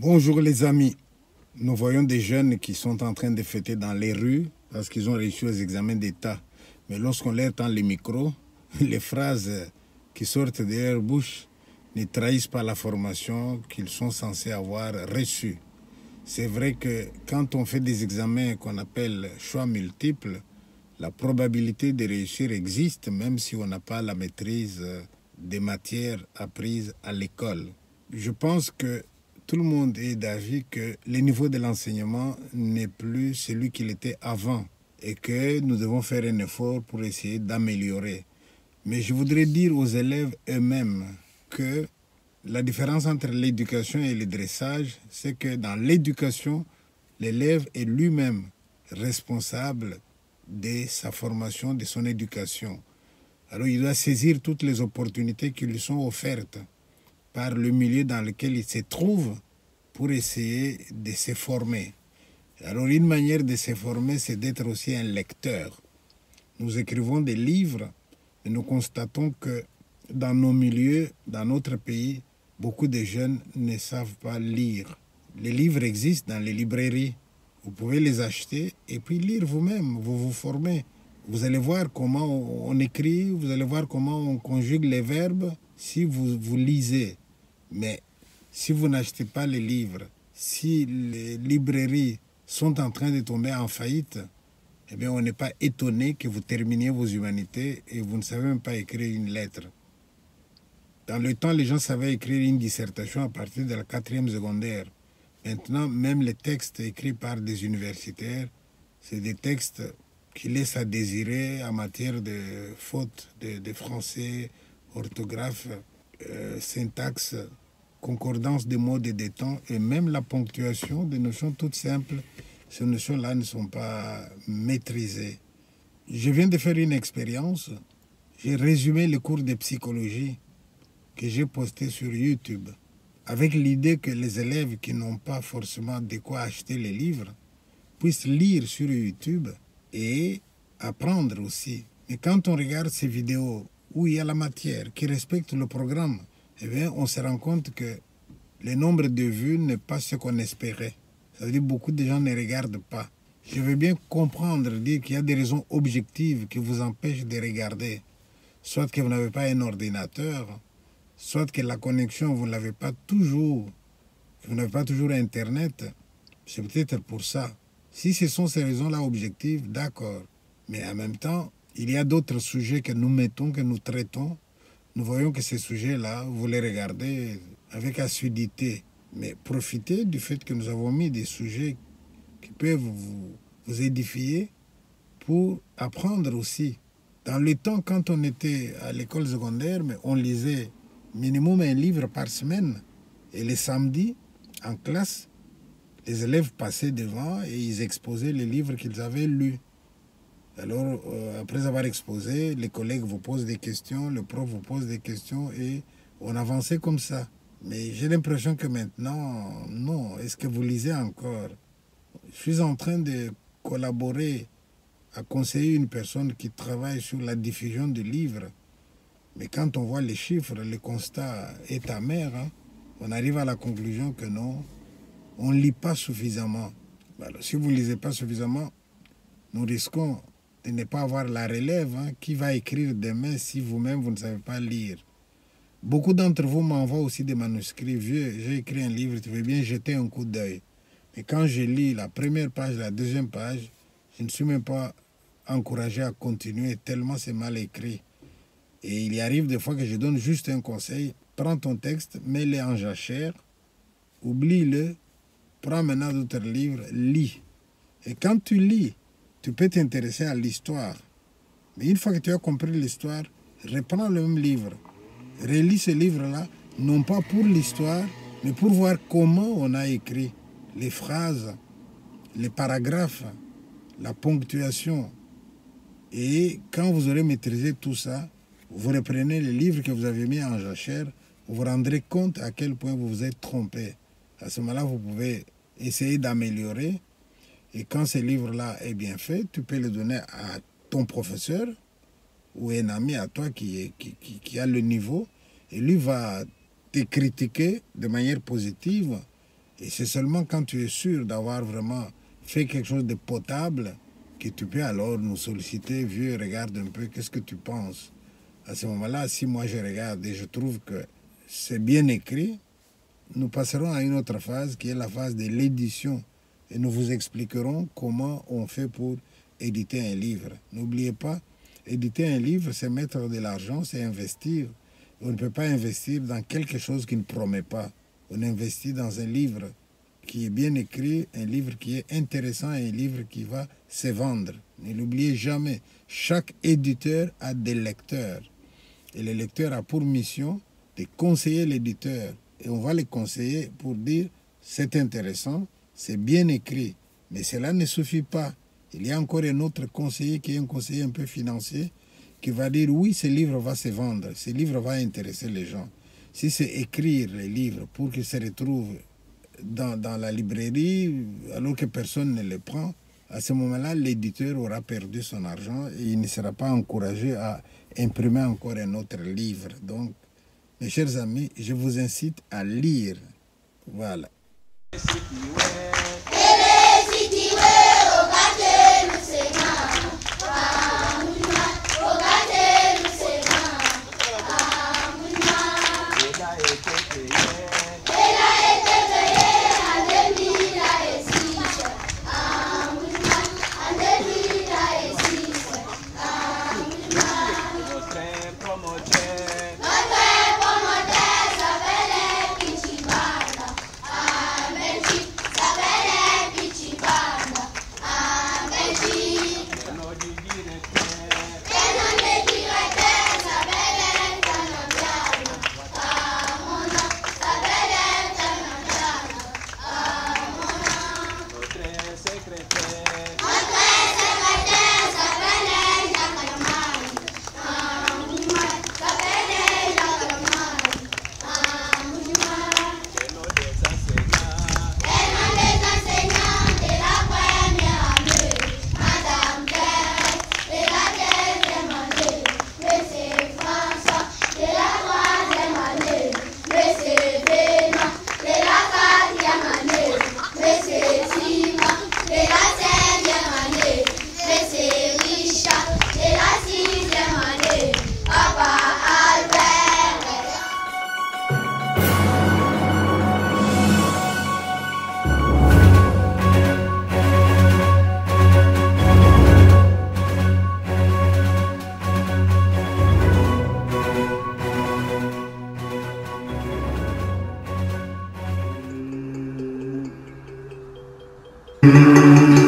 Bonjour les amis, nous voyons des jeunes qui sont en train de fêter dans les rues parce qu'ils ont réussi aux examens d'État. Mais lorsqu'on leur tend les micros, les phrases qui sortent de leur bouche ne trahissent pas la formation qu'ils sont censés avoir reçue. C'est vrai que quand on fait des examens qu'on appelle choix multiples, la probabilité de réussir existe même si on n'a pas la maîtrise des matières apprises à l'école. Je pense que tout le monde est d'avis que le niveau de l'enseignement n'est plus celui qu'il était avant et que nous devons faire un effort pour essayer d'améliorer. Mais je voudrais dire aux élèves eux-mêmes que la différence entre l'éducation et le dressage, c'est que dans l'éducation, l'élève est lui-même responsable de sa formation, de son éducation. Alors il doit saisir toutes les opportunités qui lui sont offertes par le milieu dans lequel il se trouve pour essayer de se former. Alors une manière de se former, c'est d'être aussi un lecteur. Nous écrivons des livres et nous constatons que dans nos milieux, dans notre pays, beaucoup de jeunes ne savent pas lire. Les livres existent dans les librairies. Vous pouvez les acheter et puis lire vous-même, vous vous formez. Vous allez voir comment on écrit, vous allez voir comment on conjugue les verbes si vous lisez. Mais si vous n'achetez pas les livres, si les librairies sont en train de tomber en faillite, eh bien on n'est pas étonné que vous terminiez vos humanités et vous ne savez même pas écrire une lettre. Dans le temps, les gens savaient écrire une dissertation à partir de la 4e secondaire. Maintenant, même les textes écrits par des universitaires, c'est des textes qui laissent à désirer en matière de fautes de français, orthographe, syntaxe, concordance des mots et des temps, et même la ponctuation, des notions toutes simples, ces notions-là ne sont pas maîtrisées. Je viens de faire une expérience. J'ai résumé le cours de psychologie que j'ai posté sur YouTube, avec l'idée que les élèves qui n'ont pas forcément de quoi acheter les livres puissent lire sur YouTube et apprendre aussi. Mais quand on regarde ces vidéos où il y a la matière qui respecte le programme, eh bien, on se rend compte que le nombre de vues n'est pas ce qu'on espérait. Ça veut dire que beaucoup de gens ne regardent pas. Je veux bien comprendre, dire qu'il y a des raisons objectives qui vous empêchent de regarder. Soit que vous n'avez pas un ordinateur, soit que la connexion, vous n'avez pas toujours Internet. C'est peut-être pour ça. Si ce sont ces raisons-là objectives, d'accord. Mais en même temps, il y a d'autres sujets que nous mettons, que nous traitons. Nous voyons que ces sujets-là, vous les regardez avec assiduité. Mais profitez du fait que nous avons mis des sujets qui peuvent vous édifier pour apprendre aussi. Dans le temps, quand on était à l'école secondaire, mais on lisait minimum un livre par semaine. Et les samedis, en classe, les élèves passaient devant et ils exposaient les livres qu'ils avaient lus. Alors, après avoir exposé, les collègues vous posent des questions, le prof vous pose des questions et on avançait comme ça. Mais j'ai l'impression que maintenant, non. Est-ce que vous lisez encore? Je suis en train de collaborer à conseiller une personne qui travaille sur la diffusion de livres. Mais quand on voit les chiffres, le constat est amer. Hein? On arrive à la conclusion que non, on ne lit pas suffisamment. Alors, si vous ne lisez pas suffisamment, nous risquons de ne pas avoir la relève. Hein? Qui va écrire demain si vous-même, vous ne savez pas lire? Beaucoup d'entre vous m'envoient aussi des manuscrits vieux. J'ai écrit un livre, tu veux bien jeter un coup d'œil. Mais quand je lis la première page, la deuxième page, je ne suis même pas encouragé à continuer tellement c'est mal écrit. Et il y arrive des fois que je donne juste un conseil. Prends ton texte, mets-le en jachère, oublie-le, prends maintenant d'autres livres, lis. Et quand tu lis, tu peux t'intéresser à l'histoire. Mais une fois que tu as compris l'histoire, reprends le même livre. Relis ce livre-là, non pas pour l'histoire, mais pour voir comment on a écrit les phrases, les paragraphes, la ponctuation. Et quand vous aurez maîtrisé tout ça, vous reprenez les livres que vous avez mis en jachère, vous vous rendrez compte à quel point vous vous êtes trompé. À ce moment-là, vous pouvez essayer d'améliorer. Et quand ce livre-là est bien fait, tu peux le donner à ton professeur ou un ami à toi qui a le niveau. Et lui va te critiquer de manière positive Et c'est seulement quand tu es sûr d'avoir vraiment fait quelque chose de potable que tu peux alors nous solliciter. Vieux, regarde un peu, qu'est-ce que tu penses? À ce moment-là, si moi je regarde et je trouve que c'est bien écrit, nous passerons à une autre phase qui est la phase de l'édition. Et nous vous expliquerons comment on fait pour éditer un livre. N'oubliez pas, éditer un livre, c'est mettre de l'argent, c'est investir. On ne peut pas investir dans quelque chose qui ne promet pas. On investit dans un livre qui est bien écrit, un livre qui est intéressant, un livre qui va se vendre. Ne l'oubliez jamais, chaque éditeur a des lecteurs. Et le lecteur a pour mission de conseiller l'éditeur. Et on va les conseiller pour dire, c'est intéressant, c'est bien écrit. Mais cela ne suffit pas. Il y a encore un autre conseiller qui est un conseiller un peu financier qui va dire, oui, ce livre va se vendre, ce livre va intéresser les gens. Si c'est écrire les livres pour qu'ils se retrouvent dans la librairie alors que personne ne les prend, à ce moment-là, l'éditeur aura perdu son argent et il ne sera pas encouragé à imprimer encore un autre livre. Donc, mes chers amis, je vous incite à lire. Voilà. Thank you.